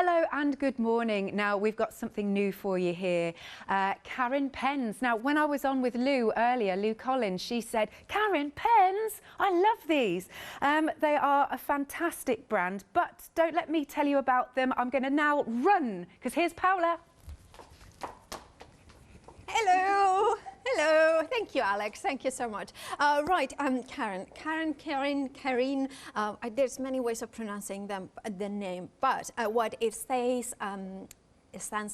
Hello and good morning. Now we've got something new for you here. Karin Pens. Now when I was on with Lou earlier, Lou Collins, she said, Karin Pens, I love these. They are a fantastic brand, but don't let me tell you about them. I'm going to now run because here's Paula. Hello. Hello. Thank you, Alex. Thank you so much. Right, Karin. There's many ways of pronouncing them, the name, but what it says,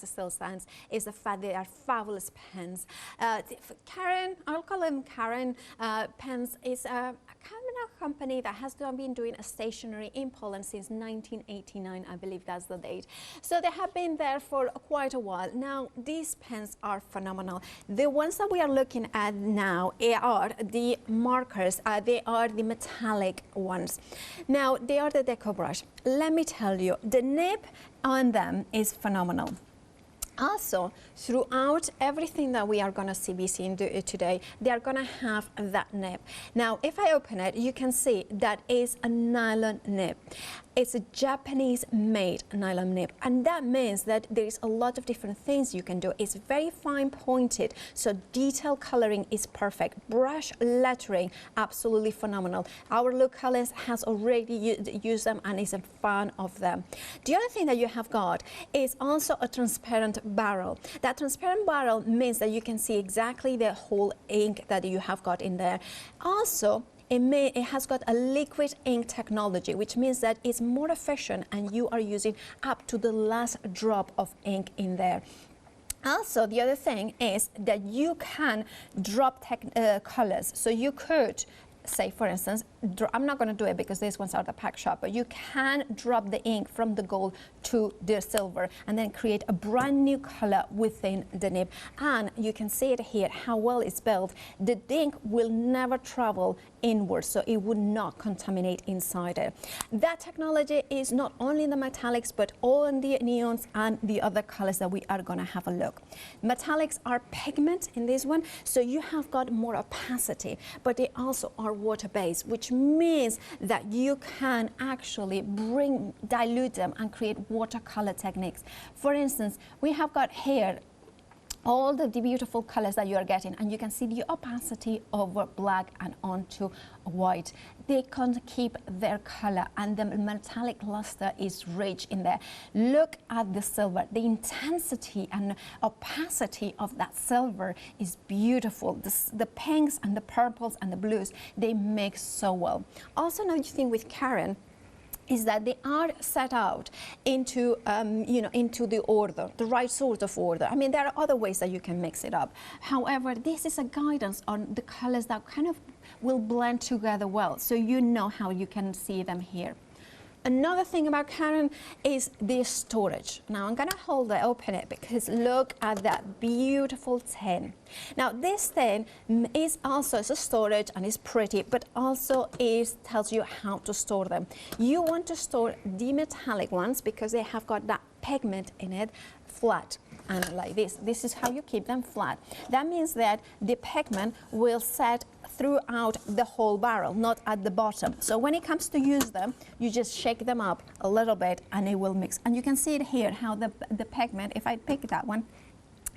still stands, is the fact they are fabulous pens. Karin, I'll call them Karin Pens, is a company that has been doing a stationery in Poland since 1989, I believe that's the date. So they have been there for quite a while. Now, these pens are phenomenal. The ones that we are looking at now are the markers, they are the metallic ones. Now, they are the DecoBrush. Let me tell you, the nib on them is phenomenal. Also, throughout everything that we are going to be seeing today, they are going to have that nib. Now, if I open it, you can see that is a nylon nib. It's a Japanese-made nylon nib, and that means that there is a lot of different things you can do. It's very fine pointed, so detail coloring is perfect. Brush lettering, absolutely phenomenal. Our Lou Collins has already used them and is a fan of them. The other thing that you have got is also a transparent barrel. That transparent barrel means that you can see exactly the whole ink that you have got in there. Also, it has got a liquid ink technology, which means that it's more efficient and you are using up to the last drop of ink in there. Also, the other thing is that you can drop colors. So you could say, for instance, I'm not going to do it because these ones are the pack shop, but you can drop the ink from the gold to the silver and then create a brand new color within the nib. And you can see it here, how well it's built. The ink will never travel inwards, so it would not contaminate inside it. That technology is not only in the metallics, but all in the neons and the other colors that we are going to have a look. Metallics are pigment in this one, so you have got more opacity, but they also are water-based, which means that you can actually dilute them and create watercolor techniques. For instance, we have got here all the beautiful colors that you are getting, and you can see the opacity over black and onto white. They can keep their color, and the metallic luster is rich in there. Look at the silver. The intensity and opacity of that silver is beautiful. The pinks and the purples and the blues, they mix so well. Also, another thing with Karin is that they are set out into, into the order, the right sort of order. I mean, there are other ways that you can mix it up. However, this is a guidance on the colors that kind of will blend together well, so you know how you can see them here. Another thing about Karin is the storage. Now I'm going to open it because look at that beautiful tin. Now this tin is also a storage and is pretty, but also tells you how to store them. You want to store the metallic ones because they have got that pigment in it flat. And like this. This is how you keep them flat. That means that the pigment will set throughout the whole barrel, not at the bottom. So when it comes to use them, you just shake them up a little bit and it will mix. And you can see it here, how the pigment, if I pick that one,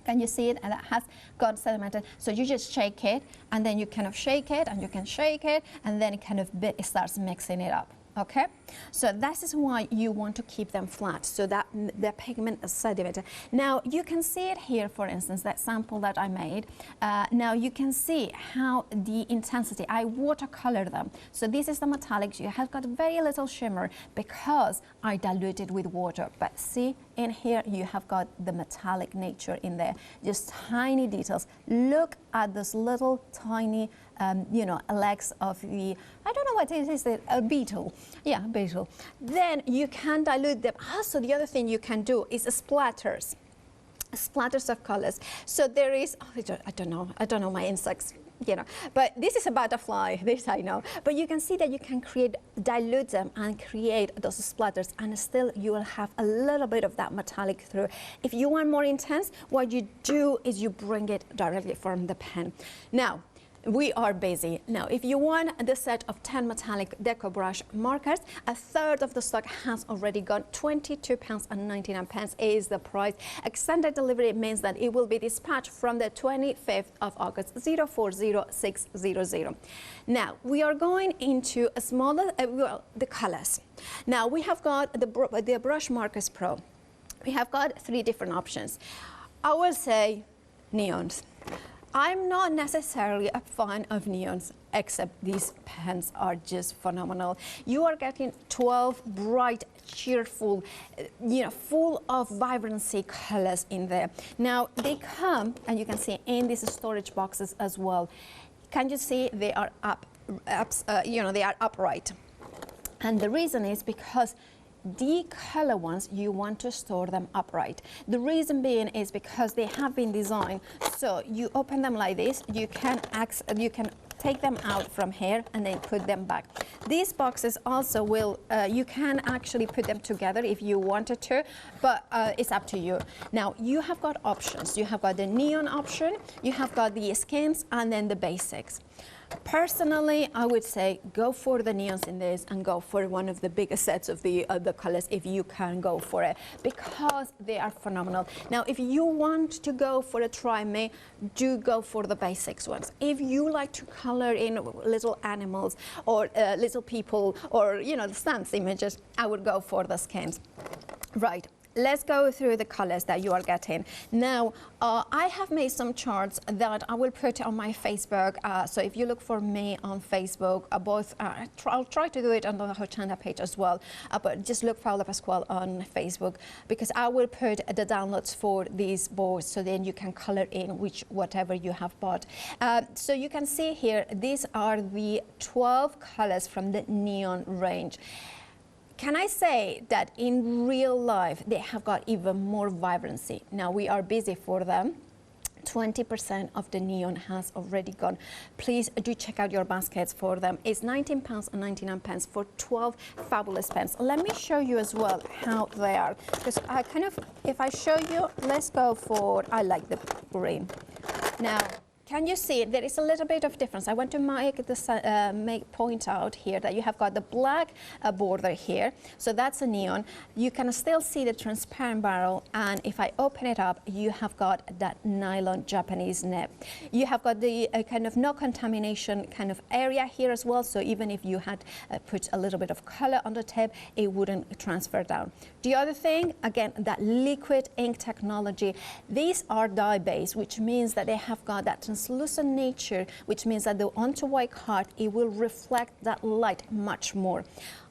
can you see it? And it has got sedimented. So you just shake it, and then you kind of shake it, and you can shake it, and then it starts mixing it up. Okay, so that is why you want to keep them flat, so that the pigment is sedimented. Now you can see it here, for instance, that sample that I made. Now you can see how the intensity, I watercolor them. So this is the metallics. You have got very little shimmer because I diluted with water. But see, in here you have got the metallic nature in there, just tiny details. Look at this little tiny legs of the, I don't know what it is, a beetle. Yeah, beetle. Then you can dilute them. Also, the other thing you can do is splatters of colors. So there is, I don't know my insects, but this is a butterfly, this I know. But you can see that you can dilute them and create those splatters, and still you will have a little bit of that metallic through. If you want more intense, what you do is you bring it directly from the pen. Now, we are busy. Now, if you want the set of 10 metallic DecoBrush markers, a third of the stock has already gone. £22.99 is the price. Extended delivery means that it will be dispatched from the 25th of August, 040600. Now, we are going into a smaller, well, the colors. Now, we have got the BrushMarker Pro. We have got 3 different options. I will say neons. I'm not necessarily a fan of neons, except these pens are just phenomenal. You are getting 12 bright, cheerful, full of vibrancy colors in there. Now, they come, and you can see in these storage boxes as well. Can you see they are they are upright? And the reason is because the color ones, you want to store them upright. The reason being is because they have been designed so you open them like this, you can take them out from here and then put them back. These boxes also will, you can actually put them together if you wanted to, but it's up to you. Now, you have got options. You have got the neon option, you have got the skins, and then the basics. Personally, I would say go for the neons in this and go for one of the biggest sets of the colors if you can go for it, because they are phenomenal. Now, if you want to go for a try me, do go for the basics ones. If you like to color in little animals or little people or, the stamps images, I would go for the skins. Right. Let's go through the colors that you are getting. Now, I have made some charts that I will put on my Facebook. So if you look for me on Facebook, I'll try to do it on the Hochanda page as well. But just look Paula Pascal on Facebook, because I will put the downloads for these boards, so then you can color in whatever you have bought. So you can see here, these are the 12 colors from the neon range. Can I say that in real life, they have got even more vibrancy? Now, we are busy for them. 20% of the neon has already gone. Please do check out your baskets for them. It's £19.99 for 12 fabulous pens. Let me show you as well how they are. Because if I show you, let's go for, I like the green. Now, can you see there is a little bit of difference? I want to point out here that you have got the black border here, so that's a neon. You can still see the transparent barrel, and if I open it up, you have got that nylon Japanese nib. You have got the kind of no contamination kind of area here as well, so even if you had put a little bit of color on the tip, it wouldn't transfer down. The other thing, again, that liquid ink technology. These are dye-based, which means that they have got that translucent nature, which means that onto white card, it will reflect that light much more.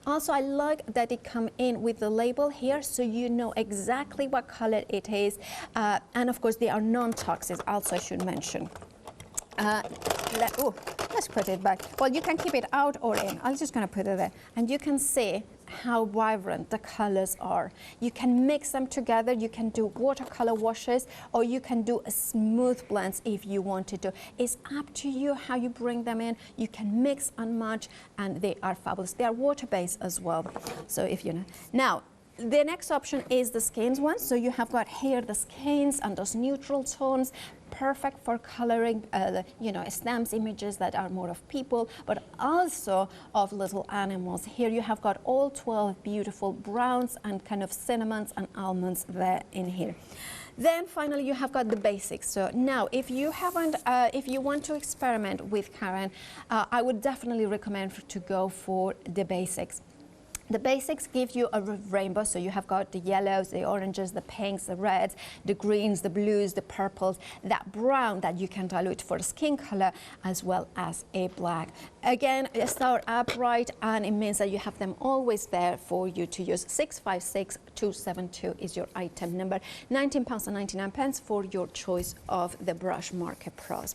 Also, I like that it come in with the label here, so you know exactly what color it is. And of course, they are non-toxic, also I should mention. Let's put it back. Well, you can keep it out or in. I'm just going to put it there. And you can see how vibrant the colors are. You can mix them together. You can do watercolor washes, or you can do a smooth blends if you wanted to. It's up to you how you bring them in. You can mix and match, and they are fabulous. They are water-based as well. So if you know. Now, the next option is the skins one. So you have got here the skins and those neutral tones, perfect for coloring, stamps images that are more of people, but also of little animals. Here you have got all 12 beautiful browns and kind of cinnamons and almonds there in here. Then finally you have got the basics. So now if you want to experiment with Karin, I would definitely recommend to go for the basics. The basics give you a rainbow, so you have got the yellows, the oranges, the pinks, the reds, the greens, the blues, the purples, that brown that you can dilute for skin color, as well as a black. Again, they are upright, and it means that you have them always there for you to use. 656272 is your item number. £19.99 for your choice of the BrushMarker Pros.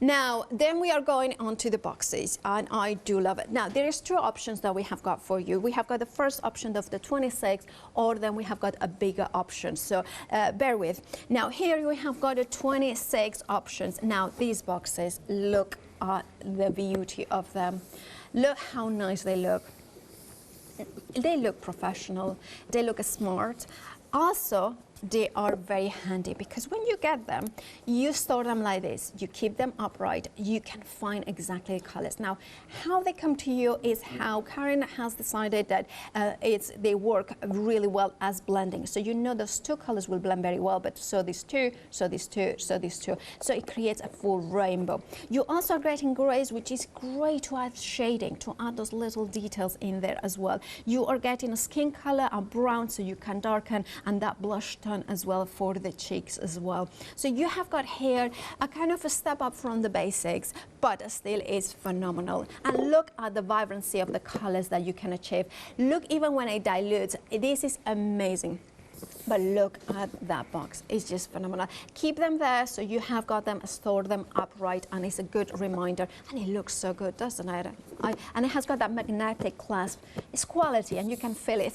Now, then we are going on to the boxes, and I do love it. Now, there is 2 options that we have got for you. We have got the first option of the 26, or then we have got a bigger option. So bear with. Now, here we have got a 26 options. Now, these boxes, look at the beauty of them. Look how nice they look. They look professional. They look smart. Also, they are very handy because when you get them, you store them like this. You keep them upright. You can find exactly the colors. Now, how they come to you is how Karin has decided that they work really well as blending. So you know those two colors will blend very well, but so these two, so these two, so these two. So it creates a full rainbow. You also are getting grays, which is great to add shading, to add those little details in there as well. You are getting a skin color, a brown, so you can darken, and that blush tone as well for the cheeks as well. So you have got here a kind of a step up from the basics, but still is phenomenal. And look at the vibrancy of the colors that you can achieve. Look, even when it dilutes, this is amazing. But look at that box, it's just phenomenal. Keep them there so you have got them, store them upright, and it's a good reminder. And it looks so good, doesn't it? And it has got that magnetic clasp. It's quality, and you can feel it.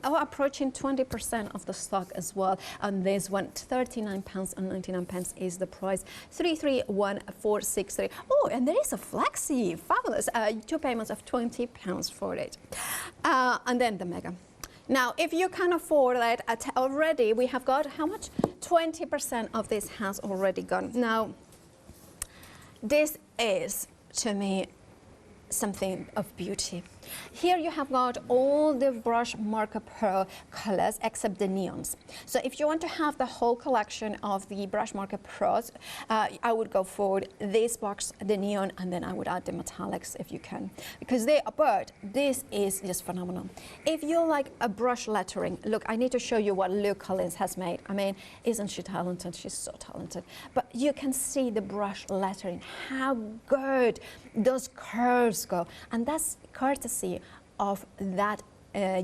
Approaching 20% of the stock as well. And this one, £39.99 is the price. 331463. Oh, and there is a Flexi, fabulous. 2 payments of £20 for it. And then the Mega. Now, if you can afford that, already we have got how much? 20% of this has already gone. Now, this is, to me, something of beauty. Here you have got all the BrushMarker Pro colors except the neons. So if you want to have the whole collection of the BrushMarker Pros, I would go for this box, the neon, and then I would add the metallics if you can, because but this is just phenomenal. If you like a brush lettering, look, I need to show you what Lou Collins has made. I mean, isn't she talented? She's so talented. But you can see the brush lettering, how good those curves go, and that's courtesy of that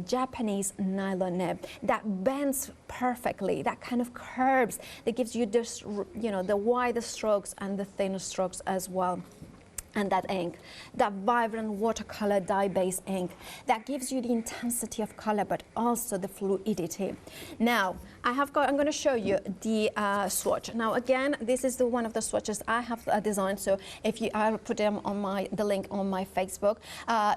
Japanese nylon nib that bends perfectly, that kind of curves, that gives you this, the wider strokes and the thinner strokes as well. And that ink, that vibrant watercolor dye-based ink, that gives you the intensity of color, but also the fluidity. Now, I'm going to show you the swatch. Now, again, this is one of the swatches I have designed. So if I put them on the link on my Facebook,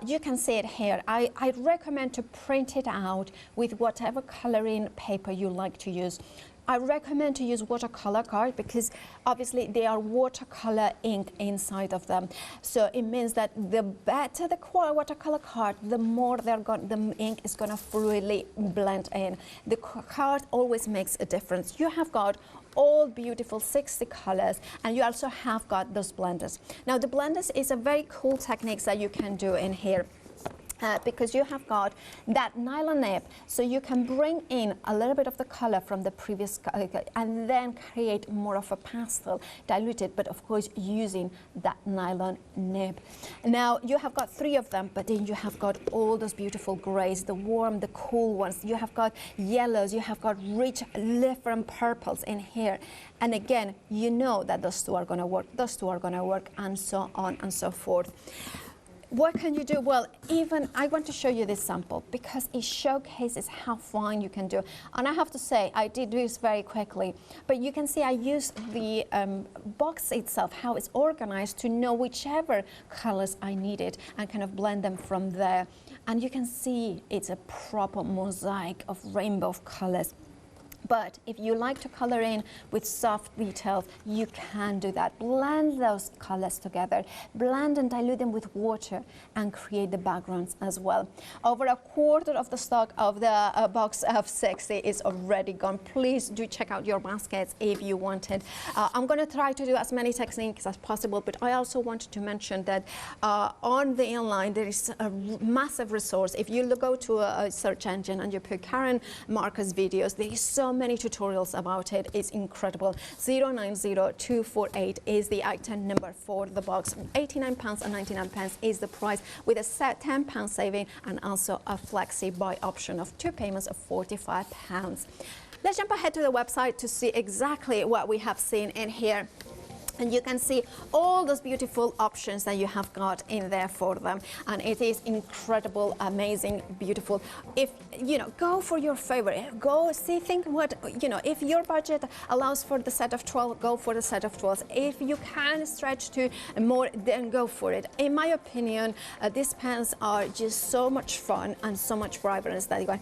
you can see it here. I recommend to print it out with whatever coloring paper you like to use. I recommend to use watercolor card because obviously they are watercolor ink inside of them. So it means that the better the watercolor card, the more the ink is going to fluidly blend in. The card always makes a difference. You have got all beautiful 60 colors, and you also have got those blenders. Now the blenders is a very cool technique that you can do in here. Because you have got that nylon nib, so you can bring in a little bit of the color from the previous and then create more of a pastel, diluted, but of course using that nylon nib. Now you have got 3 of them, but then you have got all those beautiful grays, the warm, the cool ones. You have got yellows, you have got rich different purples in here. And again, you know that those two are going to work, those two are going to work, and so on and so forth. What can you do? Well, even I want to show you this sample because it showcases how fine you can do. And I have to say, I did this very quickly, but you can see I used the box itself, how it's organized, to know whichever colors I needed and kind of blend them from there. And you can see it's a proper mosaic of rainbow of colors. But if you like to color in with soft details, you can do that. Blend those colors together, blend and dilute them with water, and create the backgrounds as well. Over a quarter of the stock of the box of 60 is already gone. Please do check out your baskets if you want it. I'm going to try to do as many techniques as possible, but I also wanted to mention that on the online there is a massive resource. If you go to a search engine and you put Karin Marker's videos, there is so many tutorials about it. It's incredible. 090248 is the item number for the box. £89.99 is the price, with a set £10 saving and also a Flexi buy option of 2 payments of £45. Let's jump ahead to the website to see exactly what we have seen in here. And you can see all those beautiful options that you have got in there for them. And it is incredible, amazing, beautiful. If, you know, go for your favorite. Go see, think what, you know, if your budget allows for the set of 12, go for the set of 12. If you can stretch to more, then go for it. In my opinion, these pens are just so much fun and so much vibrance that you got.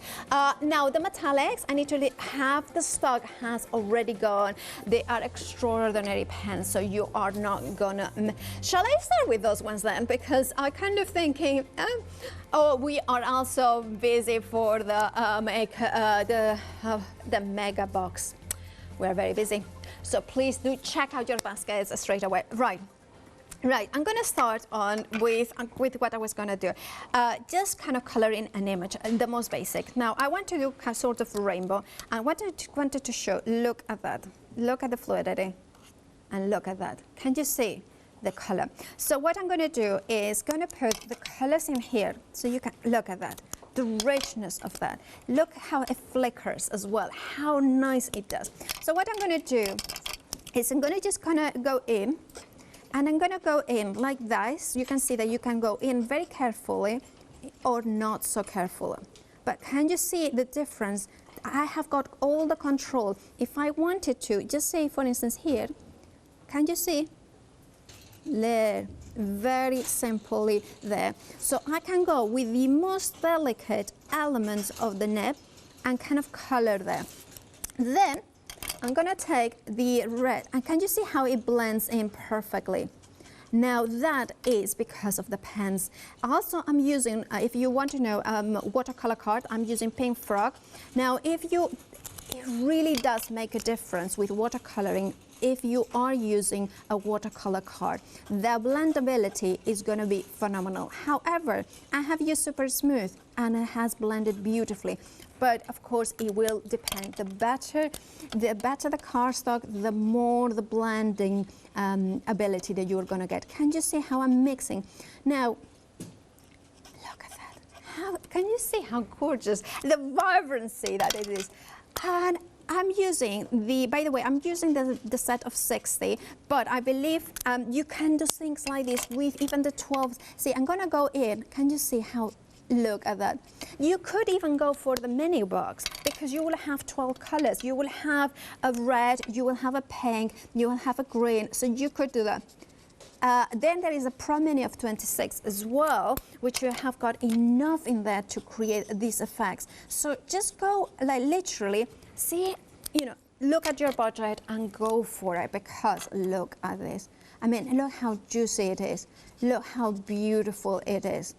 Now, the metallics, I need to half the stock has already gone. They are extraordinary pens. So you are not gonna. Shall I start with those ones then? Because I kind of thinking, oh, we are also busy for the mega box. We're very busy, so please do check out your baskets straight away. Right. I'm going to start on with what I was going to do. Just kind of coloring an image, the most basic. Now I want to do a sort of rainbow. I wanted to show. Look at that. Look at the fluidity. And look at that. Can you see the color? So what I'm going to do is going to put the colors in here so you can look at that. The richness of that. Look how it flickers as well. How nice it does. So what I'm going to do is I'm going to just kind of go in, and I'm going to go in like this. You can see that you can go in very carefully or not so carefully. But can you see the difference? I have got all the control. If I wanted to, just say for instance here, can you see? There, very simply there. So I can go with the most delicate elements of the nib and kind of color there. Then I'm gonna take the red, and can you see how it blends in perfectly? Now that is because of the pens. Also, I'm using, if you want to know, watercolor card, I'm using Pink Frog. Now, it really does make a difference with watercoloring if you are using a watercolor card. The blendability is going to be phenomenal. However, I have used Super Smooth and it has blended beautifully. But of course, it will depend. The better the cardstock, the more the blending ability that you're going to get. Can you see how I'm mixing? Now, look at that. Can you see how gorgeous, the vibrancy that it is? And I'm using by the way, I'm using the set of 60, but I believe you can do things like this with even the 12. See, I'm gonna go in. Can you see how, look at that. You could even go for the mini box because you will have 12 colors. You will have a red, you will have a pink, you will have a green, so you could do that. Then there is a Pro Mini of 26 as well, which you have got enough in there to create these effects. So just go, like literally, see, you know, look at your budget and go for it, because look at this. I mean, look how juicy it is. Look how beautiful it is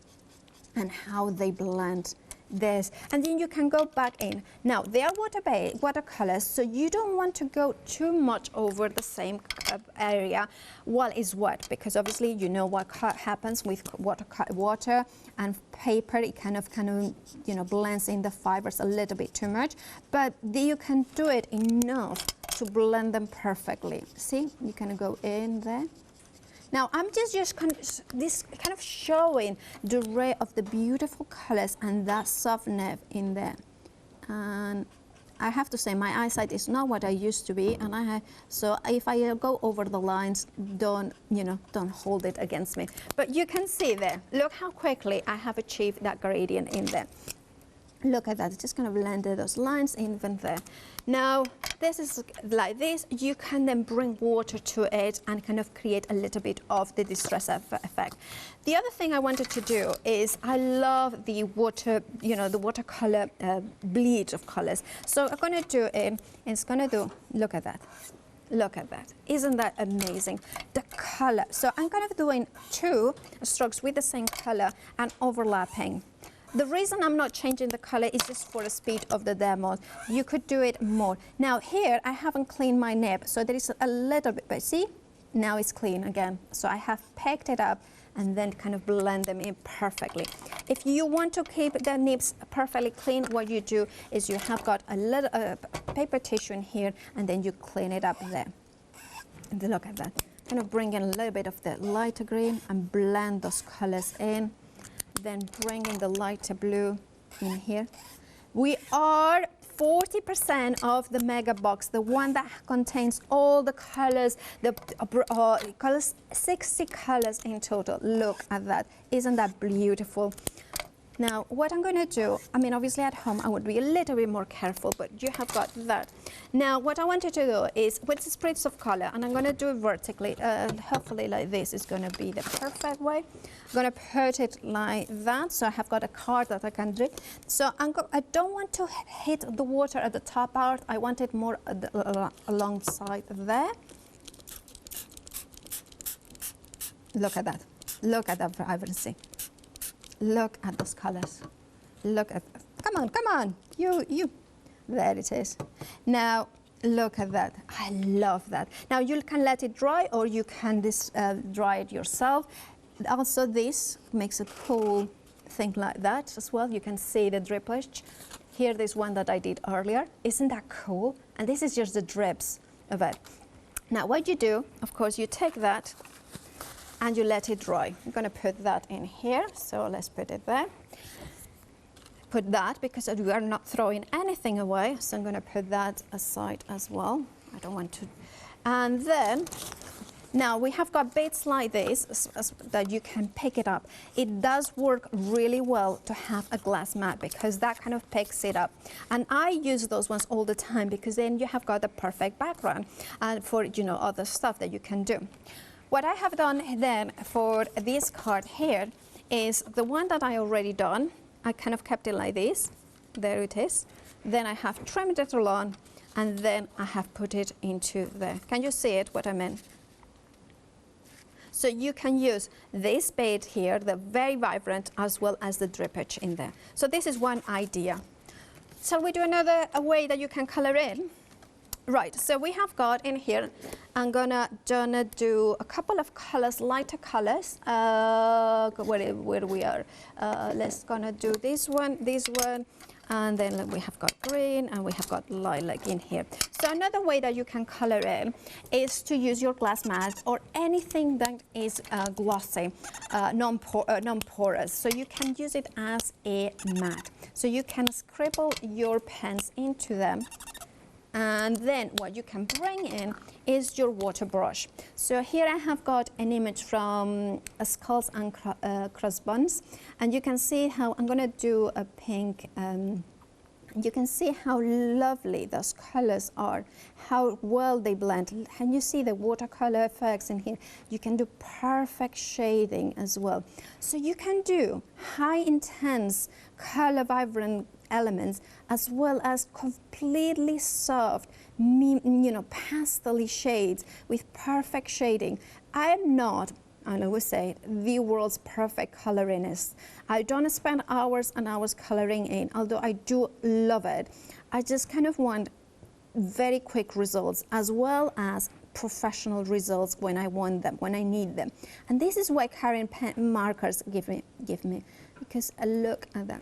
and how they blend this. And then you can go back in. Now, they are watercolors, so you don't want to go too much over the same area while it's wet, because obviously you know what happens with water and paper. It kind of you know, blends in the fibers a little bit too much, but you can do it enough to blend them perfectly. See, you can go in there. Now I'm just kind of showing the array of the beautiful colors and that soft nib in there. And I have to say, my eyesight is not what I used to be, and so if I go over the lines, don't hold it against me. But you can see there, look how quickly I have achieved that gradient in there. Look at that, it's just kind of blended those lines in there. Now, this is like this. You can then bring water to it and kind of create a little bit of the distress effect. The other thing I wanted to do is, I love the water, you know, the watercolor bleed of colors. So I'm going to do it, it's going to do, look at that. Look at that. Isn't that amazing? The color. So I'm kind of doing 2 strokes with the same color and overlapping. The reason I'm not changing the color is just for the speed of the demo. You could do it more. Now here, I haven't cleaned my nib, so there is a little bit, but see? Now it's clean again. So I have picked it up and then kind of blend them in perfectly. If you want to keep the nibs perfectly clean, what you do is you have got a little paper tissue in here, and then you clean it up there. And look at that. Kind of bring in a little bit of the lighter green and blend those colors in. Then bring in the lighter blue in here. We are 40% of the mega box, the one that contains all the colors, colors, 60 colors in total. Look at that. Isn't that beautiful? Now, what I'm going to do, I mean, obviously at home I would be a little bit more careful, but you have got that. Now, what I wanted to do is with the spritzes of color, and I'm going to do it vertically, hopefully like this is going to be the perfect way. I'm going to put it like that, so I have got a card that I can do. So I don't want to hit the water at the top part, I want it more alongside there. Look at that. Look at that vibrancy. Look at those colors. Look at, come on, you. There it is. Now, look at that. I love that. Now, you can let it dry or you can dry it yourself. Also, this makes a cool thing like that as well. You can see the drippage. Here, this one that I did earlier. Isn't that cool? And this is just the drips of it. Now, what you do, of course, you take that and you let it dry. I'm going to put that in here, so let's put it there. Put that, because we are not throwing anything away, so I'm going to put that aside as well. I don't want to. And then, now we have got bits like this that you can pick it up. It does work really well to have a glass mat, because that kind of picks it up. And I use those ones all the time, because then you have got the perfect background for, you know, other stuff that you can do. What I have done then for this card here is the one that I already done. I kind of kept it like this. There it is. Then I have trimmed it along, and then I have put it into there. Can you see it, what I meant? So you can use this bead here, the very vibrant, as well as the drippage in there. So this is one idea. Shall we do another way that you can color in? Right, so we have got in here, I'm gonna do a couple of colors, lighter colors, where we are. Let's gonna do this one, and then we have got green, and we have got lilac in here. So another way that you can color in is to use your glass mat or anything that is glossy, non-porous. So you can use it as a mat. So you can scribble your pens into them. And then what you can bring in is your water brush. So here I have got an image from Skulls and Crossbones, and you can see how I'm going to do a pink. You can see how lovely those colors are, how well they blend. And you see the watercolor effects in here. You can do perfect shading as well. So you can do high intense, color vibrant elements, as well as completely soft, you know, pastel shades with perfect shading. I am not, I always say it, the world's perfect colorist. I don't spend hours and hours coloring in, although I do love it. I just kind of want very quick results, as well as professional results when I want them, when I need them. And this is why Karin Pens markers give me, because look at that.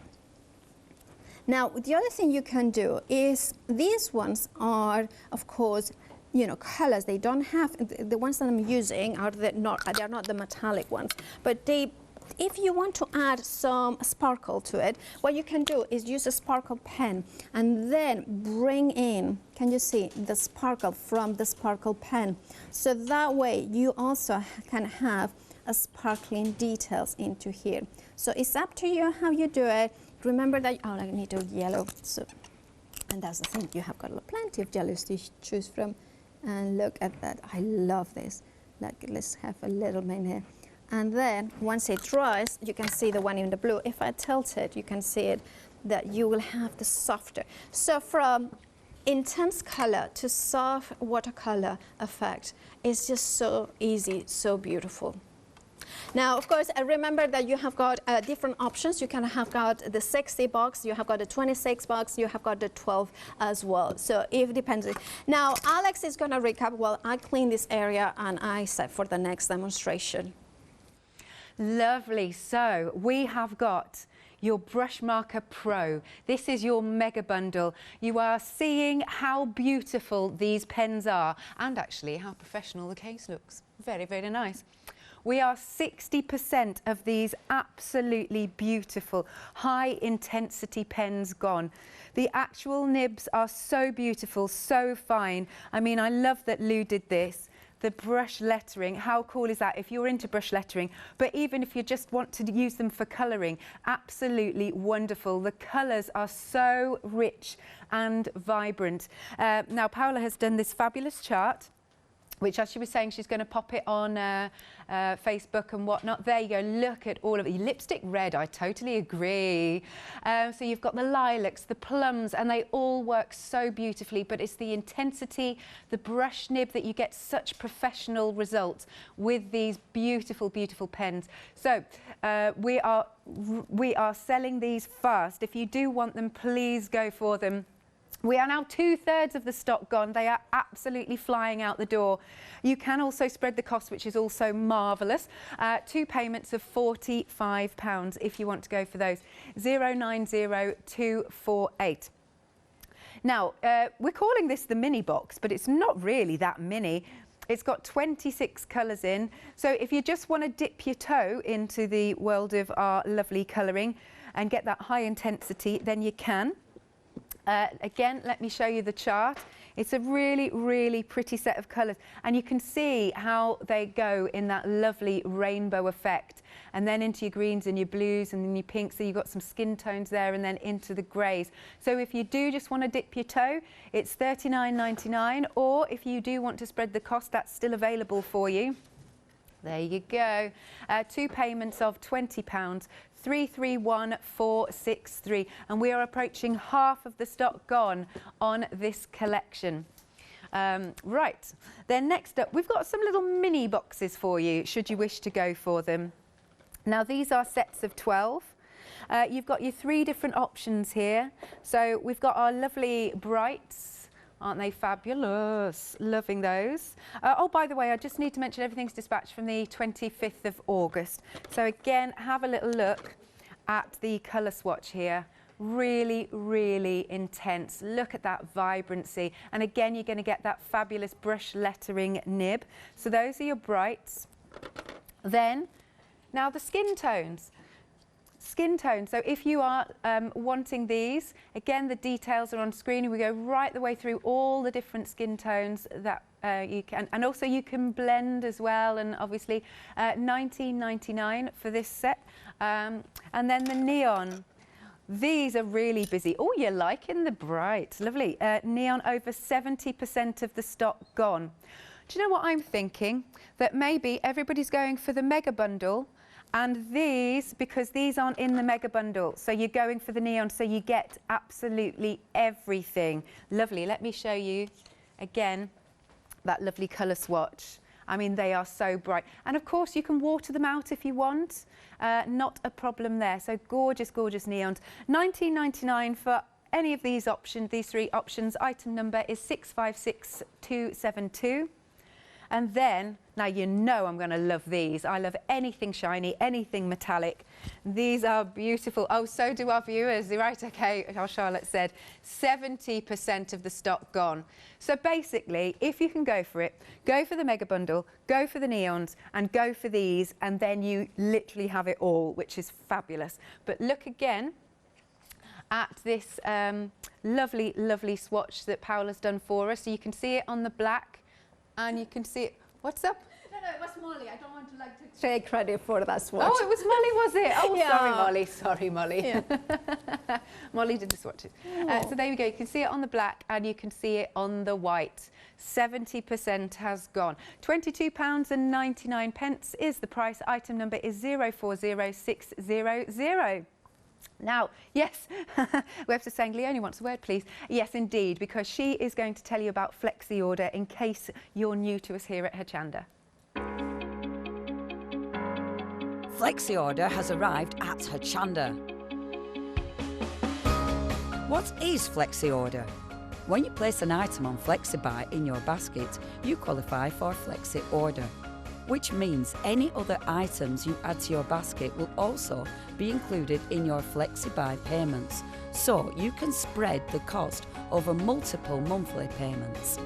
Now, the other thing you can do is, these ones are, of course, you know, colors. They don't have, the ones that I'm using are they're not the metallic ones, but if you want to add some sparkle to it, what you can do is use a sparkle pen and then bring in, can you see, the sparkle from the sparkle pen. So that way you also can have a sparkling details into here. So it's up to you how you do it. Remember that, oh, I need a yellow, so, and that's the thing, you have got plenty of yellows to choose from. And look at that, I love this. Like, let's have a little bit here. And then, once it dries, you can see the one in the blue. If I tilt it, you can see it, that you will have the softer. So from intense color to soft watercolor effect, it's just so easy, so beautiful. Now, of course, remember that you have got different options. You can have got the 60 box, you have got the 26 box, you have got the 12 as well. So it depends. Now, Alex is going to recap while I clean this area and I set for the next demonstration. Lovely. So we have got your BrushMarker Pro. This is your mega bundle. You are seeing how beautiful these pens are, and actually how professional the case looks. Very, very nice. We are 60% of these absolutely beautiful high intensity pens gone. The actual nibs are so beautiful, so fine. I mean, I love that Lou did this. The brush lettering, how cool is that if you're into brush lettering? But even if you just want to use them for colouring, absolutely wonderful. The colours are so rich and vibrant. Now, Paula has done this fabulous chart, which, as she was saying, she's going to pop it on Facebook and whatnot. There you go. Look at all of it. Lipstick red, I totally agree. So you've got the lilacs, the plums, and they all work so beautifully. But it's the intensity, the brush nib that you get such professional results with these beautiful, beautiful pens. So we are selling these fast. If you do want them, please go for them. We are now 2/3 of the stock gone. They are absolutely flying out the door. You can also spread the cost, which is also marvellous. 2 payments of £45 if you want to go for those. 090248. Now, we're calling this the mini box, but it's not really that mini. It's got 26 colours in. So if you just want to dip your toe into the world of our lovely colouring and get that high intensity, then you can. Again, let me show you the chart. It's a really, really pretty set of colours, and you can see how they go in that lovely rainbow effect, and then into your greens and your blues and then your pinks. So you've got some skin tones there, and then into the greys. So if you do just want to dip your toe, it's £39.99, or if you do want to spread the cost, that's still available for you. There you go. 2 payments of £20. 331463, and we are approaching half of the stock gone on this collection. Right, then next up we've got some little mini boxes for you should you wish to go for them. Now these are sets of 12. You've got your 3 different options here. So we've got our lovely brights. Aren't they fabulous? Loving those. Oh, by the way, I just need to mention everything's dispatched from the 25th of August. So again, have a little look at the colour swatch here. Really, really intense. Look at that vibrancy. And again, you're going to get that fabulous brush lettering nib. So those are your brights. Then, now the skin tones. Skin tone. So if you are wanting these, again, the details are on screen. We go right the way through all the different skin tones that you can, and also you can blend as well. And obviously, £19.99 for this set. And then the neon. These are really busy. Oh, you're liking the bright. Lovely. Neon, over 70% of the stock gone. Do you know what I'm thinking? That maybe everybody's going for the mega bundle. And these, because these aren't in the mega bundle, so you're going for the neon, so you get absolutely everything. Lovely. Let me show you again that lovely colour swatch. I mean, they are so bright. And of course, you can water them out if you want. Not a problem there. So gorgeous, gorgeous neons. £19.99 for any of these options, these 3 options. Item number is 656272. And then, now you know I'm going to love these. I love anything shiny, anything metallic. These are beautiful. Oh, so do our viewers. Right, okay, how Charlotte said, 70% of the stock gone. So basically, if you can go for it, go for the mega bundle, go for the neons, and go for these, and then you literally have it all, which is fabulous. But look again at this lovely, lovely swatch that Paula's done for us. So you can see it on the black. And you can see it. What's up? No, it was Molly. I don't want to take credit for that swatch. Oh, it was Molly, was it? Oh, yeah. Sorry, Molly. Sorry, Molly. Yeah. Molly did the swatches. So there we go. You can see it on the black and you can see it on the white. 70% has gone. £22.99 is the price. Item number is 040600. Now, yes, we have to say, Leonie wants a word, please. Yes, indeed, because she is going to tell you about Flexi Order in case you're new to us here at Hochanda. Flexi Order has arrived at Hochanda. What is Flexi Order? When you place an item on Flexi Buy in your basket, you qualify for Flexi Order, which means any other items you add to your basket will also be included in your Flexi Buy payments, so you can spread the cost over multiple monthly payments.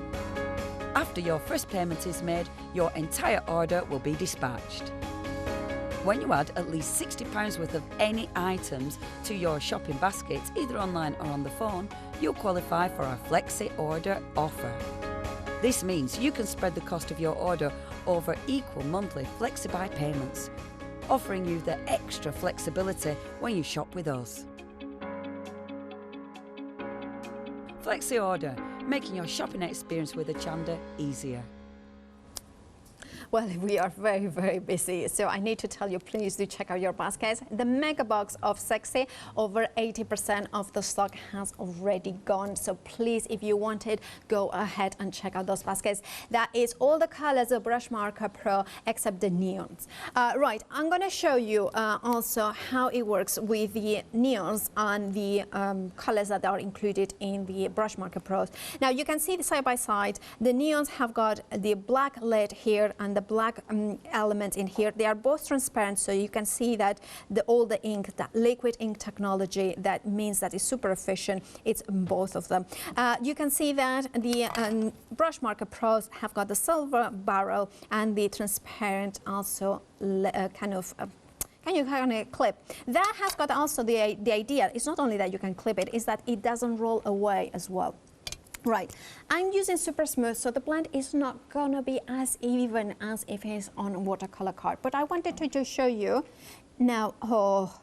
After your first payment is made, your entire order will be dispatched. When you add at least £60 worth of any items to your shopping basket, either online or on the phone, you'll qualify for our Flexi order offer. This means you can spread the cost of your order over equal monthly Flexi-buy payments, offering you the extra flexibility when you shop with us. Flexi Order, making your shopping experience with Hochanda easier. Well, we are very, very busy, so I need to tell you, please do check out your baskets. The mega box of Sexy, over 80% of the stock has already gone. So please, if you want it, go ahead and check out those baskets. That is all the colors of BrushMarker Pro except the neons. Right, I'm going to show you also how it works with the neons and the colors that are included in the BrushMarker Pros. Now, you can see the side by side. The neons have got the black lid here and the black element in here. They are both transparent, so you can see that all the ink, that liquid ink technology, that means that it's super efficient. It's both of them. You can see that the BrushMarker Pros have got the silver barrel and the transparent also kind of clip. That has got also the idea, it's not only that you can clip it, is that it doesn't roll away as well. Right, I'm using super smooth, so the blend is not gonna be as even as if it's on watercolor card. But I wanted to just show you now. Oh,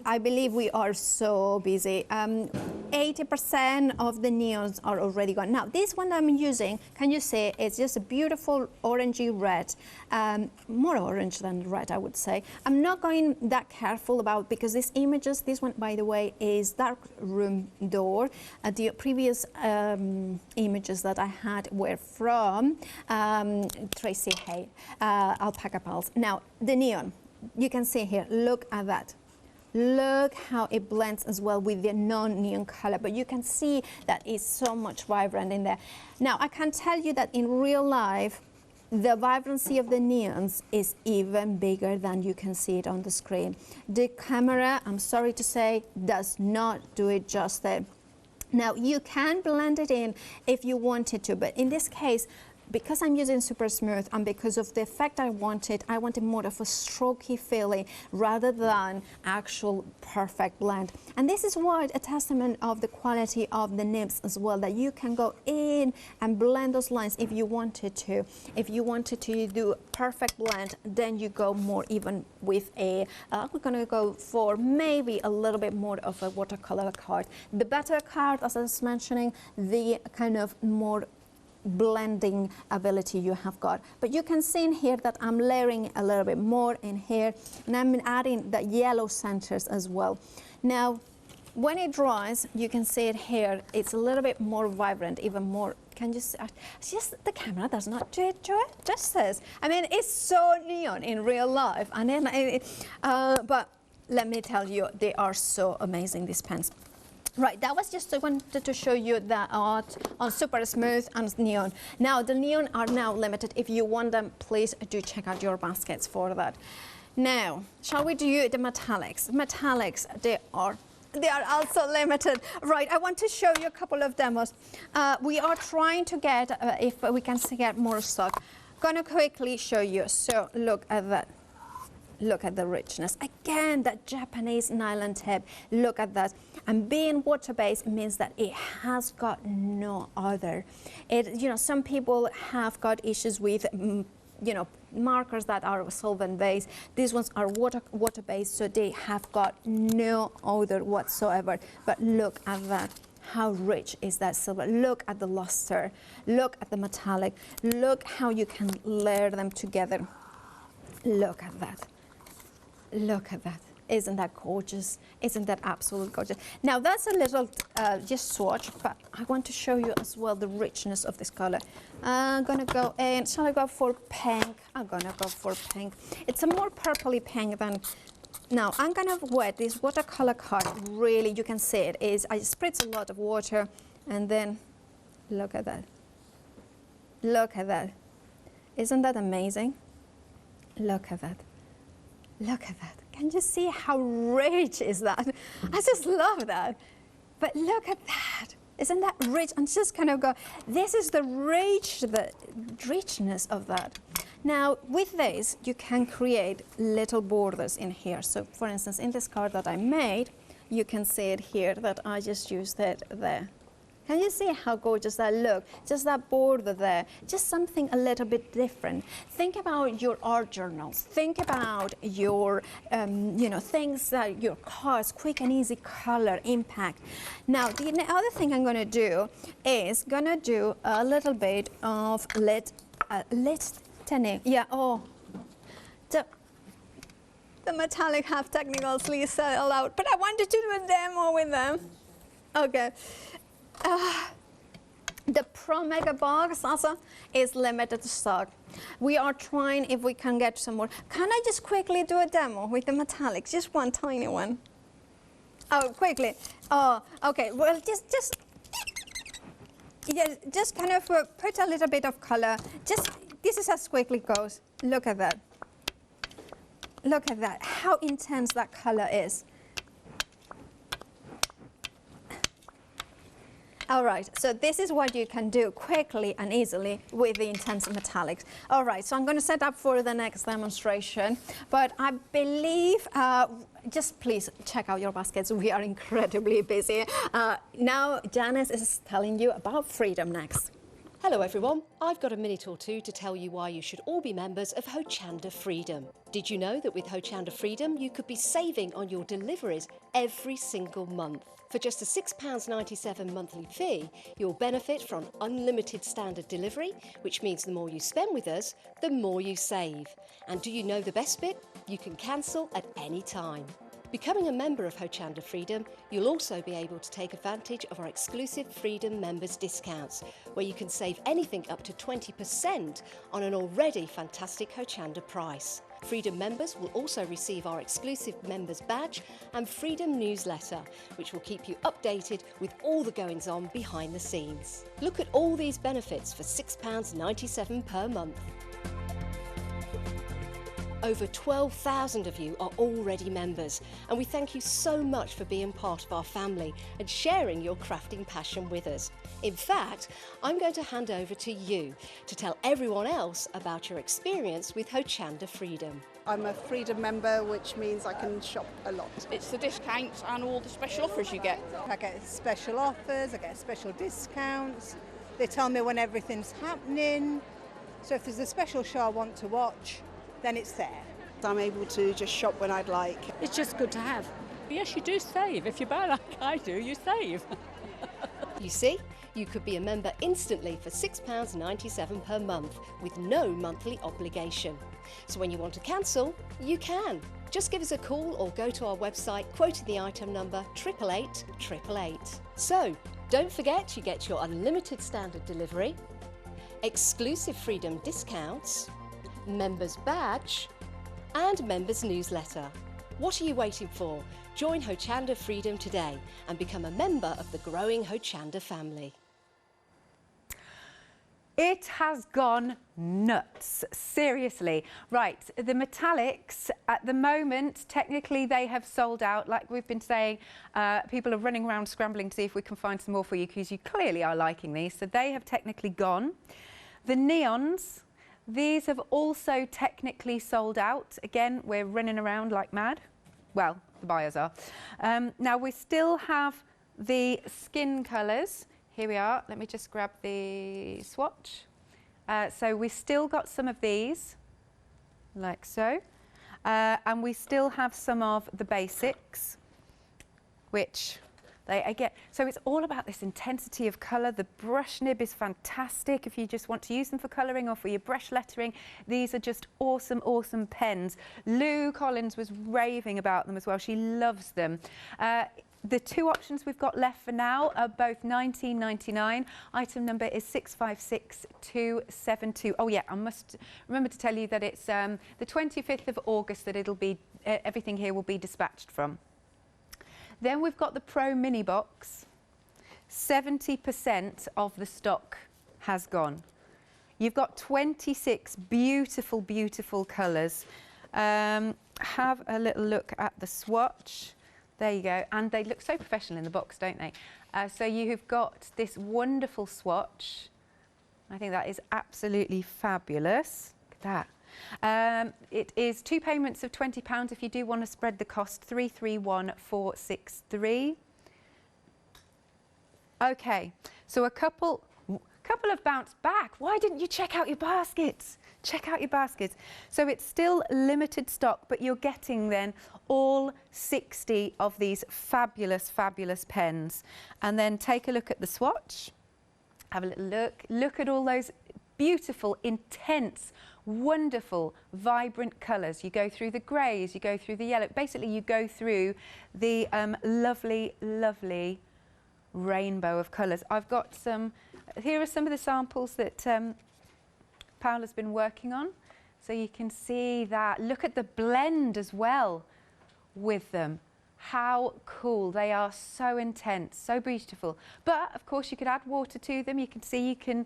I believe we are so busy. 80% of the neons are already gone. Now, this one I'm using, can you see, it's just a beautiful orangey red, more orange than red, I would say. I'm not going that careful about, because these images, this one, by the way, is dark room door. The previous images that I had were from Tracy Hay, Alpaca Pals. Now, the neon, you can see here, look at that. Look how it blends as well with the non-neon color, but you can see that it's so much vibrant in there. Now, I can tell you that in real life, the vibrancy of the neons is even bigger than you can see it on the screen. The camera, I'm sorry to say, does not do it justice. Now, you can blend it in if you wanted to, but in this case, because I'm using super smooth and because of the effect I wanted more of a strokey feeling rather than actual perfect blend. And this is what a testament of the quality of the nibs as well, that you can go in and blend those lines if you wanted to. If you wanted to do perfect blend, then you go more even with a, we're gonna go for maybe a little bit more of a watercolor card. The better card, as I was mentioning, the kind of more blending ability you have got. But you can see in here that I'm layering a little bit more in here, and I'm adding the yellow centers as well. Now, when it dries, you can see it here, it's a little bit more vibrant, even more. Can you see? It's just the camera does not do it justice. I mean, it's so neon in real life, and then but let me tell you, they are so amazing, these pens. Right, that was just I wanted to show you the art on super smooth and neon. Now, the neon are now limited. If you want them, please do check out your baskets for that. Now, shall we do the metallics? Metallics, they are also limited. Right, I want to show you a couple of demos. We are trying to get, if we can get more stock. Gonna quickly show you. So look at that. Look at the richness. Again, that Japanese nylon tip. Look at that. And being water-based means that it has got no other. You know, some people have got issues with, you know, markers that are solvent-based. These ones are water-based, so they have got no odor whatsoever. But look at that. How rich is that silver? Look at the luster. Look at the metallic. Look how you can layer them together. Look at that. Look at that. Isn't that gorgeous? Isn't that absolutely gorgeous? Now, that's a little just swatch, but I want to show you as well the richness of this color. I'm gonna go in. Shall I go for pink? I'm gonna go for pink. It's a more purpley pink than. Now, I'm gonna wet this watercolor card. Really, you can see it is. I spritz a lot of water, and then look at that. Look at that. Isn't that amazing? Look at that. Look at that. Can you see how rich is that? I just love that. But look at that. Isn't that rich? And just kind of go, this is the richness of that. Now with this you can create little borders in here. So for instance, in this card that I made, you can see it here that I just used it there. Can you see how gorgeous that look? Just that border there, just something a little bit different. Think about your art journals. Think about your, you know, things that your cards, quick and easy color, impact. Now, the other thing I'm gonna do is gonna do a little bit of lit tinting. Yeah, oh, the metallic have technicals, please say it aloud, but I wanted to do a demo with them. Okay. The Pro Mega Box also is limited stock. We are trying if we can get some more. Can I just quickly do a demo with the metallics? Just one tiny one. Oh, quickly. Oh, okay. Well, just kind of put a little bit of color. Just, this is as quickly goes. Look at that. Look at that. How intense that color is. All right, so this is what you can do quickly and easily with the intense metallics. All right, so I'm going to set up for the next demonstration, but I believe, just please check out your baskets. We are incredibly busy. Now Janice is telling you about Freedom next. Hello everyone, I've got a minute or two to tell you why you should all be members of Hochanda Freedom. Did you know that with Hochanda Freedom you could be saving on your deliveries every single month? For just a £6.97 monthly fee, you'll benefit from unlimited standard delivery, which means the more you spend with us, the more you save. And do you know the best bit? You can cancel at any time. Becoming a member of Hochanda Freedom, you'll also be able to take advantage of our exclusive Freedom members discounts, where you can save anything up to 20% on an already fantastic Hochanda price. Freedom members will also receive our exclusive members badge and Freedom newsletter, which will keep you updated with all the goings-on behind the scenes. Look at all these benefits for £6.97 per month. Over 12,000 of you are already members, and we thank you so much for being part of our family and sharing your crafting passion with us. In fact, I'm going to hand over to you to tell everyone else about your experience with Hochanda Freedom. I'm a Freedom member, which means I can shop a lot. It's the discounts and all the special offers you get. I get special offers, I get special discounts. They tell me when everything's happening. So if there's a special show I want to watch, then it's there. I'm able to just shop when I'd like. It's just good to have. Yes, you do save. If you buy like I do, you save. You see, you could be a member instantly for £6.97 per month with no monthly obligation. So when you want to cancel, you can. Just give us a call or go to our website, quoting the item number 888 888. So don't forget you get your unlimited standard delivery, exclusive Freedom discounts, members badge and members newsletter. What are you waiting for? Join Hochanda Freedom today and become a member of the growing Hochanda family. It has gone nuts, seriously. Right, the metallics at the moment, technically they have sold out. Like we've been saying, people are running around scrambling to see if we can find some more for you because you clearly are liking these. So they have technically gone. The neons, these have also technically sold out. Again, we're running around like mad. Well, the buyers are. Now we still have the skin colours. Here we are. Let me just grab the swatch. So we still got some of these, like so. And we still have some of the basics, which I get. So it's all about this intensity of colour. The brush nib is fantastic if you just want to use them for colouring or for your brush lettering. These are just awesome, awesome pens. Lou Collins was raving about them as well. She loves them. The two options we've got left for now are both £19.99. Item number is 656272. Oh yeah, I must remember to tell you that it's the 25th of August that it'll be, everything here will be dispatched from. Then we've got the Pro Mini Box. 70% of the stock has gone. You've got 26 beautiful, beautiful colours. Have a little look at the swatch. There you go. And they look so professional in the box, don't they? So you've got this wonderful swatch. I think that is absolutely fabulous. at that. It is 2 payments of £20 if you do want to spread the cost, 331463. Okay, so a couple have bounced back. Why didn't you check out your baskets? Check out your baskets. So it's still limited stock, but you're getting then all 60 of these fabulous, fabulous pens. And then take a look at the swatch. Have a little look. Look at all those beautiful, intense, wonderful, vibrant colours. You go through the greys, you go through the yellow. Basically, you go through the lovely, lovely rainbow of colours. I've got some, here are some of the samples that Paula's been working on. So you can see that. Look at the blend as well with them. How cool. They are so intense, so beautiful. But of course you could add water to them. You can see you can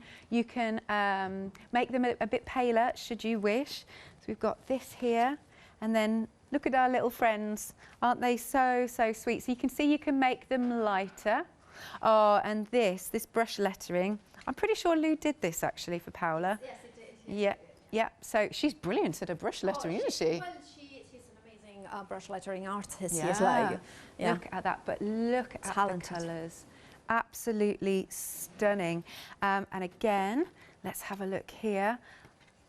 make them a bit paler should you wish. So we've got this here, and then look at our little friends. Aren't they so, so sweet? So you can see you can make them lighter. Oh, and this brush lettering. I'm pretty sure Lou did this actually for Paula. Yes, it did. Yeah, yeah. So she's brilliant at her brush lettering, isn't she? Well, she's an amazing brush lettering artist. Yeah. She's like, yeah. Look at that, but look at Talented. the colours. Absolutely stunning. And again, let's have a look here.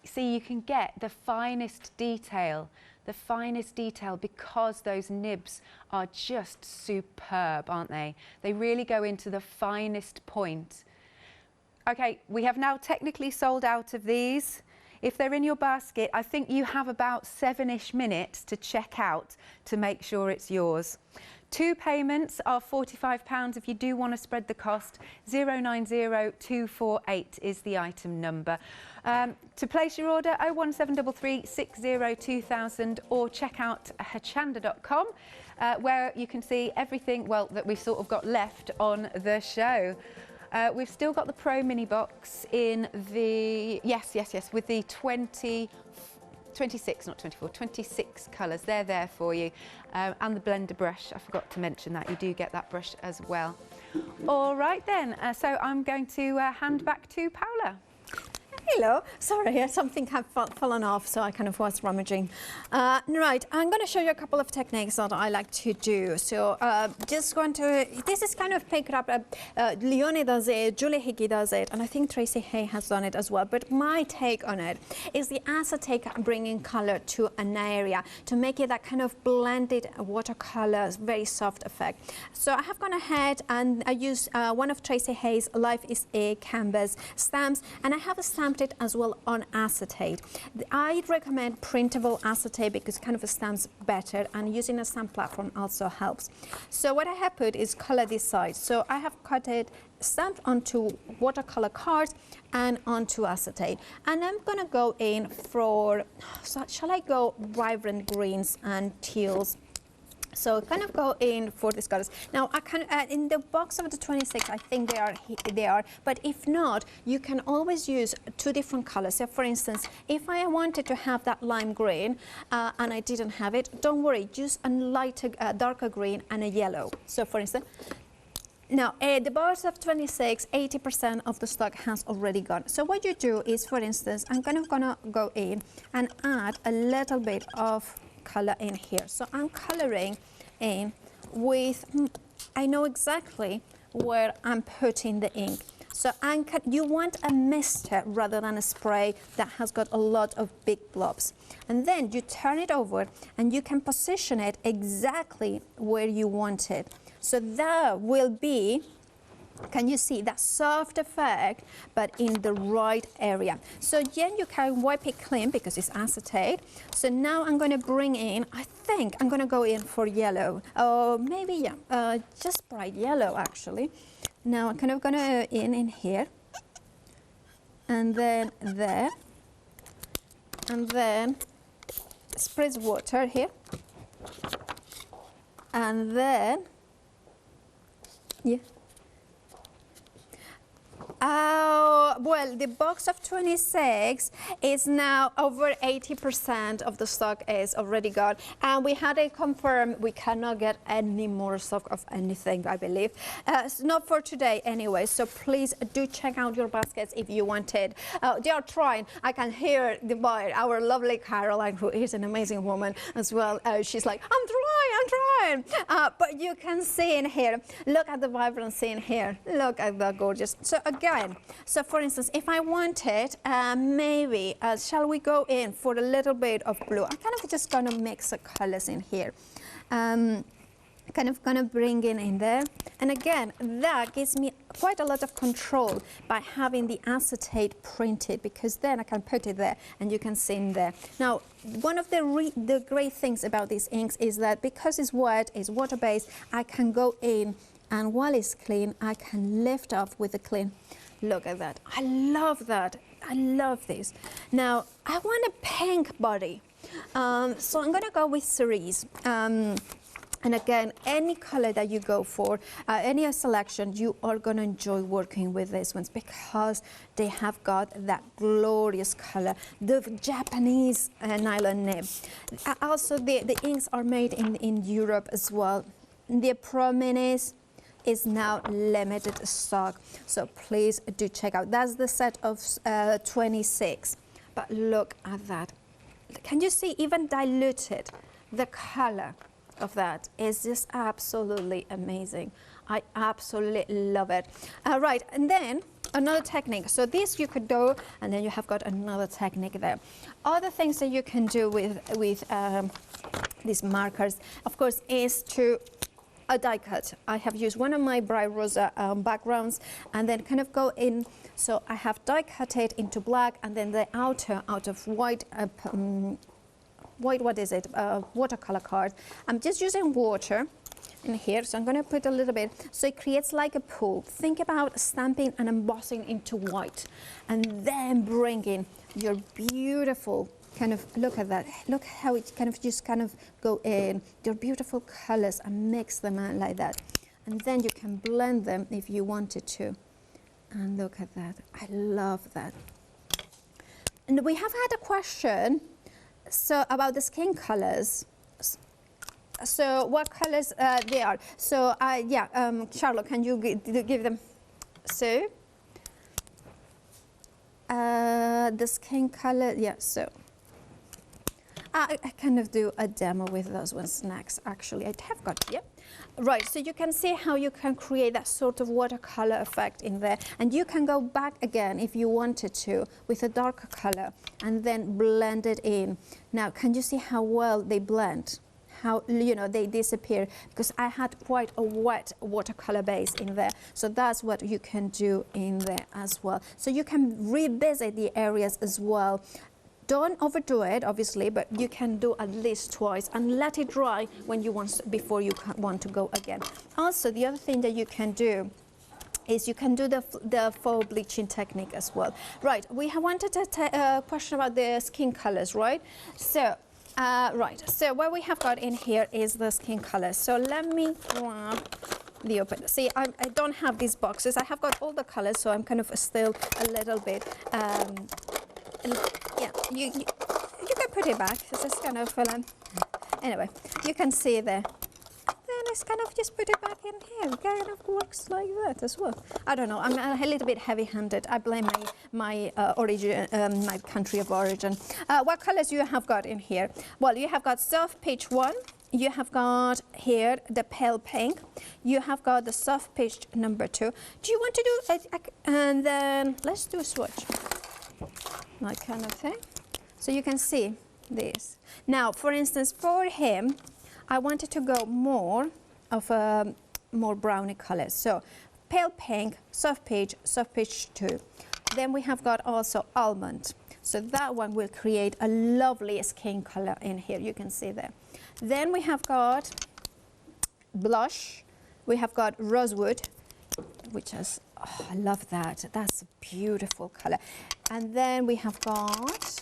See, you can get the finest detail because those nibs are just superb, aren't they? They really go into the finest point. Okay, we have now technically sold out of these. If they're in your basket, I think you have about 7-ish minutes to check out to make sure it's yours. 2 payments are £45 if you do want to spread the cost. 090248 is the item number. To place your order, 01733 60 2000, or check out hochanda.com where you can see everything, well, that we've sort of got left on the show. We've still got the Pro Mini Box in the, yes, with the 26, not 24, 26 colours. They're there for you. And the blender brush, I forgot to mention that. You do get that brush as well. All right then, so I'm going to hand back to Paula. Hello, sorry, something had fallen off, so I kind of was rummaging. Right, I'm going to show you a couple of techniques that I like to do. So just going to, this is kind of picked up, Leonie does it, Julie Hickey does it, and I think Tracy Hay has done it as well. But my take on it is the acetate bringing color to an area to make it that kind of blended watercolor, very soft effect. So I have gone ahead and I used one of Tracy Hay's Life is a Canvas stamps, and I have a stamp it as well on acetate. I recommend printable acetate because it kind of stamps better, and using a stamp platform also helps. So what I have put is color this side. So I have cut it, stamped onto watercolor cards and onto acetate. And I'm gonna go in for, so shall I go vibrant greens and teals? So kind of go in for these colors. Now I can in the box of the 26, I think they are, but if not, you can always use 2 different colors. So for instance, if I wanted to have that lime green and I didn't have it, don't worry, use a lighter, darker green and a yellow. So for instance, now, the box of 26, 80% of the stock has already gone. So what you do is, for instance, I'm kind of gonna go in and add a little bit of color in here. So I'm coloring in with, I know exactly where I'm putting the ink. So you want a mister rather than a spray that has got a lot of big blobs. And then you turn it over and you can position it exactly where you want it. So that will be, can you see that soft effect, but in the right area? So then you can wipe it clean because it's acetate. So now I'm going to bring in, I think I'm going to go in for yellow. Oh, maybe, yeah, just bright yellow actually. Now I'm kind of going to in here, and then there, and then spritz water here, and then, yeah. Well, the box of 26 is now over 80% of the stock is already gone. And we had a confirm we cannot get any more stock of anything, I believe. It's not for today anyway, so please do check out your baskets if you want it. They are trying. I can hear the buyer, our lovely Caroline, who is an amazing woman as well. She's like, I'm trying. But you can see in here, look at the vibrancy in here. Look at that gorgeous. So again, so for instance, if I wanted, maybe, shall we go in for a little bit of blue? I'm kind of just going to mix the colors in here. Kind of going to bring it in there. And again, that gives me quite a lot of control by having the acetate printed, because then I can put it there and you can see in there. Now, one of the great things about these inks is that because it's wet, it's water-based, I can go in and while it's clean, I can lift off with the clean. Look at that. I love that. I love this. Now, I want a pink body. So I'm going to go with Cerise. And again, any color that you go for, any selection, you are going to enjoy working with these ones because they have got that glorious color. The Japanese nylon nib. Also, the inks are made in Europe as well. The Pro Minis is now limited stock, so please do check out. That's the set of 26. But look at that. Can you see, even diluted, the color of that is just absolutely amazing. I absolutely love it. Right, and then another technique. So this you could do, and then you have got another technique there. Other things that you can do with these markers, of course, is to a die cut. I have used one of my bright rosa backgrounds and then kind of go in. So I have die cut it into black and then the outer out of white, what is it, watercolor card. I'm just using water in here, so I'm going to put a little bit, so it creates like a pool. Think about stamping and embossing into white and then bringing your beautiful kind of, look at that, look how it kind of just kind of go in, your beautiful colors and mix them out like that. And then you can blend them if you wanted to. And look at that, I love that. And we have had a question about the skin colors. So what colors they are? So Charlotte, can you give them? So the skin color, yeah, so I kind of do a demo with those ones next, actually. I have got, yep. Right, so you can see how you can create that sort of watercolor effect in there. And you can go back again if you wanted to with a darker color and then blend it in. Now, can you see how well they blend? How, you know, they disappear, because I had quite a wet watercolor base in there. So that's what you can do in there as well. So you can revisit the areas as well. Don't overdo it, obviously, but you can do at least twice and let it dry when you before you want to go again. Also, the other thing that you can do is you can do the faux bleaching technique as well. Right, we have wanted a question about the skin colors, right? So, so what we have got in here is the skin colors. So let me grab the open. See, I don't have these boxes. I have got all the colors, so I'm kind of still a little bit. Yeah, you can put it back. It's just kind of anyway, you can see there. Then it's kind of just put it back in here. It kind of works like that as well. I don't know. I'm a little bit heavy-handed. I blame my origin, my country of origin. What colors you have got in here? Well, you have got soft peach 1. You have got here the pale pink. You have got the soft peach number 2. Do you want to do and then let's do a swatch. That kind of thing. So you can see this. Now, for instance, for him, I wanted to go more of a more browny color. So pale pink, soft peach 2. Then we have got also almond. So that one will create a lovely skin color in here. You can see there. Then we have got blush. We have got rosewood, which is, oh, I love that. That's a beautiful color. And then we have got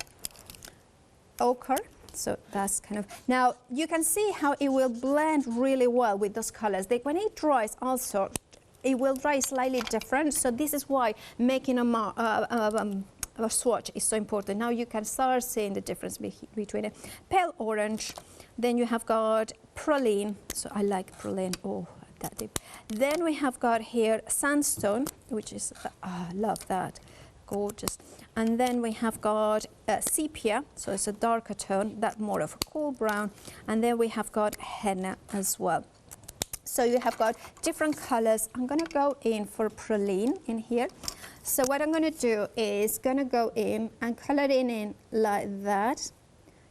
ochre. So that's kind of, now you can see how it will blend really well with those colors. When it dries also, it will dry slightly different. So this is why making a swatch is so important. Now you can start seeing the difference between a pale orange, then you have got praline, so I like praline, oh that deep. Then we have got here sandstone, which is, I love that, gorgeous. And then we have got sepia, so it's a darker tone, that more of a cool brown. And then we have got henna as well. So you have got different colors. I'm going to go in for praline in here. So what I'm going to do is going to go in and color it in like that.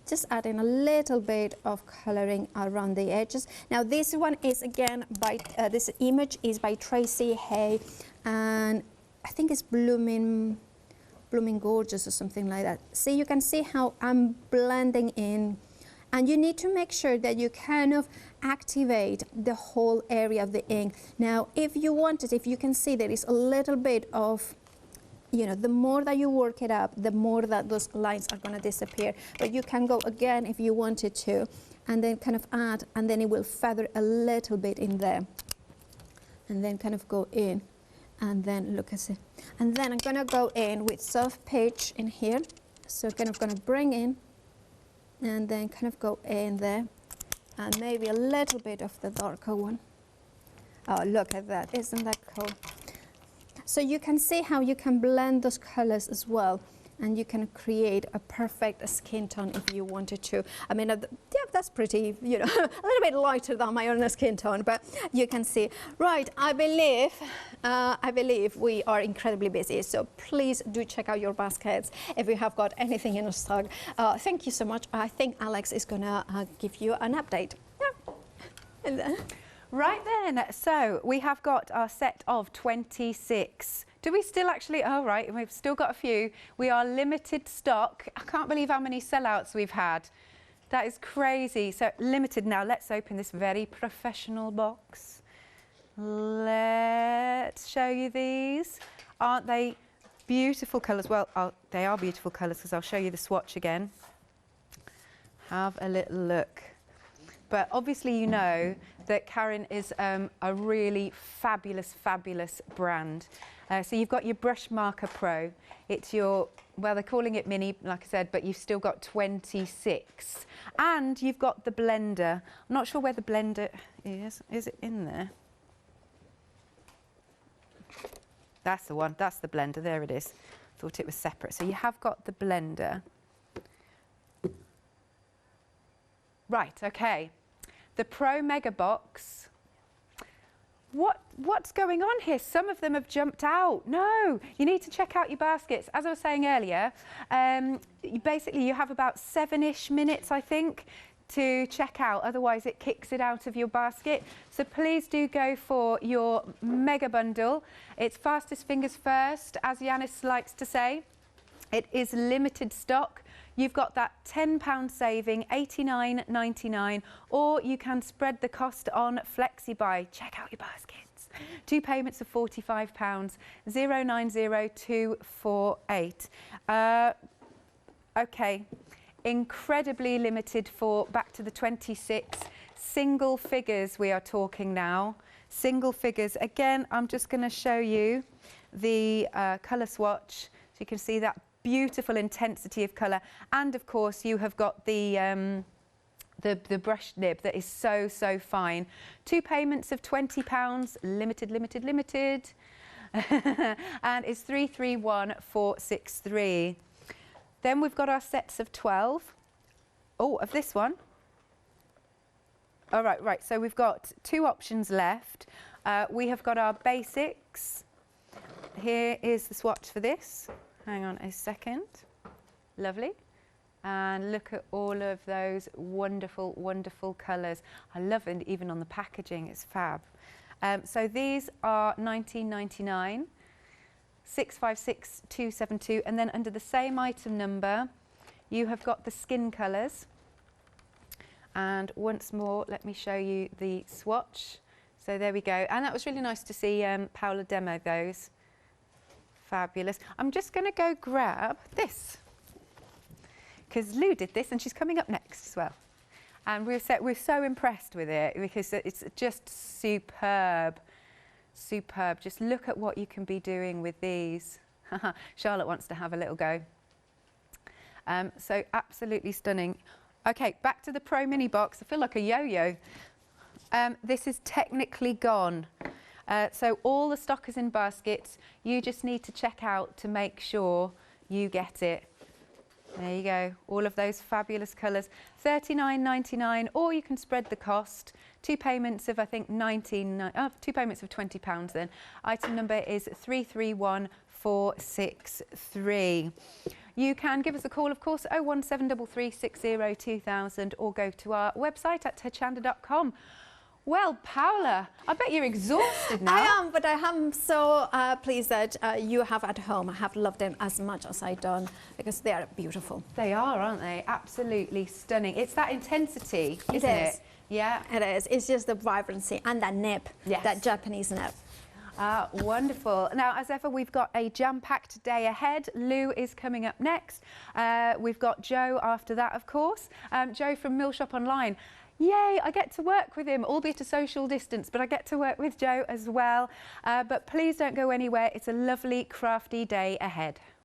Just adding a little bit of coloring around the edges. Now this one is again by, this image is by Tracy Hay, and I think it's Blooming Gorgeous or something like that. See, you can see how I'm blending in, and you need to make sure that you kind of activate the whole area of the ink. Now, if you want it, if you can see there is a little bit of, you know, the more that you work it up, the more that those lines are going to disappear. But you can go again if you wanted to, and then kind of add, and then it will feather a little bit in there. And then kind of go in, and then look at it. And then I'm going to go in with soft peach in here. So kind of going to bring in, and then kind of go in there, and maybe a little bit of the darker one. Oh, look at that. Isn't that cool? So you can see how you can blend those colors as well, and you can create a perfect skin tone if you wanted to. I mean, yeah, that's pretty, you know, a little bit lighter than my own skin tone, but you can see. Right, I believe we are incredibly busy, so please do check out your baskets if you have got anything in stock. Thank you so much. I think Alex is gonna give you an update. Yeah. And then. Right then, so we have got our set of 26. Do we still actually, oh right, we've still got a few. We are limited stock. I can't believe how many sellouts we've had. That is crazy. So limited now. Let's open this very professional box. Let's show you these. Aren't they beautiful colours? Well, they are beautiful colours because I'll show you the swatch again. Have a little look. But obviously you know that Karin is a really fabulous, fabulous brand. So you've got your BrushMarker Pro. It's your, well, they're calling it mini, like I said, but you've still got 26. And you've got the blender. I'm not sure where the blender is. Is it in there? That's the one. That's the blender. There it is. Thought it was separate. So you have got the blender. Right, okay. The Pro Mega Box. What's going on here? Some of them have jumped out. No, you need to check out your baskets. As I was saying earlier, basically you have about 7-ish minutes, I think, to check out. Otherwise it kicks it out of your basket. So please do go for your mega bundle. It's fastest fingers first, as Yanis likes to say. It is limited stock. You've got that £10 saving, $89.99, or you can spread the cost on Flexi Buy. Check out your baskets. 2 payments of £45, 090248. Okay, incredibly limited for back to the 26. Single figures we are talking now. Single figures. Again, I'm just going to show you the colour swatch so you can see that beautiful intensity of colour, and of course you have got the brush nib that is so fine. 2 payments of £20, limited, and it's 331463. Then we've got our sets of 12. Oh, of this one. All right. So we've got 2 options left. We have got our basics. Here is the swatch for this. Hang on a second. Lovely. And look at all of those wonderful, wonderful colours. I love it, even on the packaging, it's fab. So these are $19.99, 656272, and then under the same item number, you have got the skin colours. And once more, let me show you the swatch. So there we go. And that was really nice to see Paula demo those. Fabulous. I'm just going to go grab this because Lou did this and she's coming up next as well. And we're so impressed with it because it's just superb. superb. Just look at what you can be doing with these. Charlotte wants to have a little go. So absolutely stunning. Okay, back to the Pro Mini box. I feel like a yo-yo. This is technically gone. So all the stock is in baskets. You just need to check out to make sure you get it. There you go, all of those fabulous colours. $39.99, or you can spread the cost. Two payments of, I think, two payments of £20 then. Item number is 331463. You can give us a call, of course, 01733 60 2000, or go to our website at hochanda.com. Well, Paula, I bet you're exhausted now. I am, but I am so pleased that you have at home. I have loved them as much as I've done, because they are beautiful. They are, aren't they? Absolutely stunning. It's that intensity, isn't it? Yeah. It is. It's just the vibrancy and that nip, yes. that Japanese nip. Wonderful. Now, as ever, we've got a jam-packed day ahead. Lou is coming up next. We've got Joe after that, of course. Joe from Mill Shop Online. Yay, I get to work with him, albeit a social distance, but I get to work with Joe as well. But please don't go anywhere. It's a lovely, crafty day ahead.